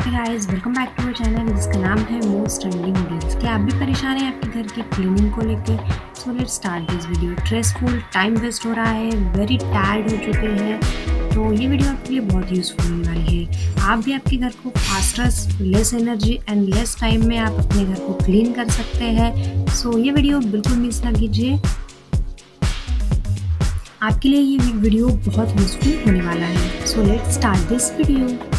Guys welcome back to our channel जिसका नाम है मोस्ट ट्रेंडिंग डील्स। क्या आप भी परेशान हैं आपके घर की क्लीनिंग को लेके? So let's start this video. Stressful, time waste हो रहा है, वेरी टायर्ड हो चुके हैं, तो ये वीडियो आपके लिए बहुत यूज़फुल होने वाली है। आप भी आपके घर को faster, less energy and less time में आप अपने घर को क्लीन कर सकते हैं। सो ये वीडियो बिल्कुल मिस ना कीजिए, आपके लिए ये वीडियो बहुत यूज़फुल होने वाला है। सो लेट्स स्टार्ट दिस वीडियो।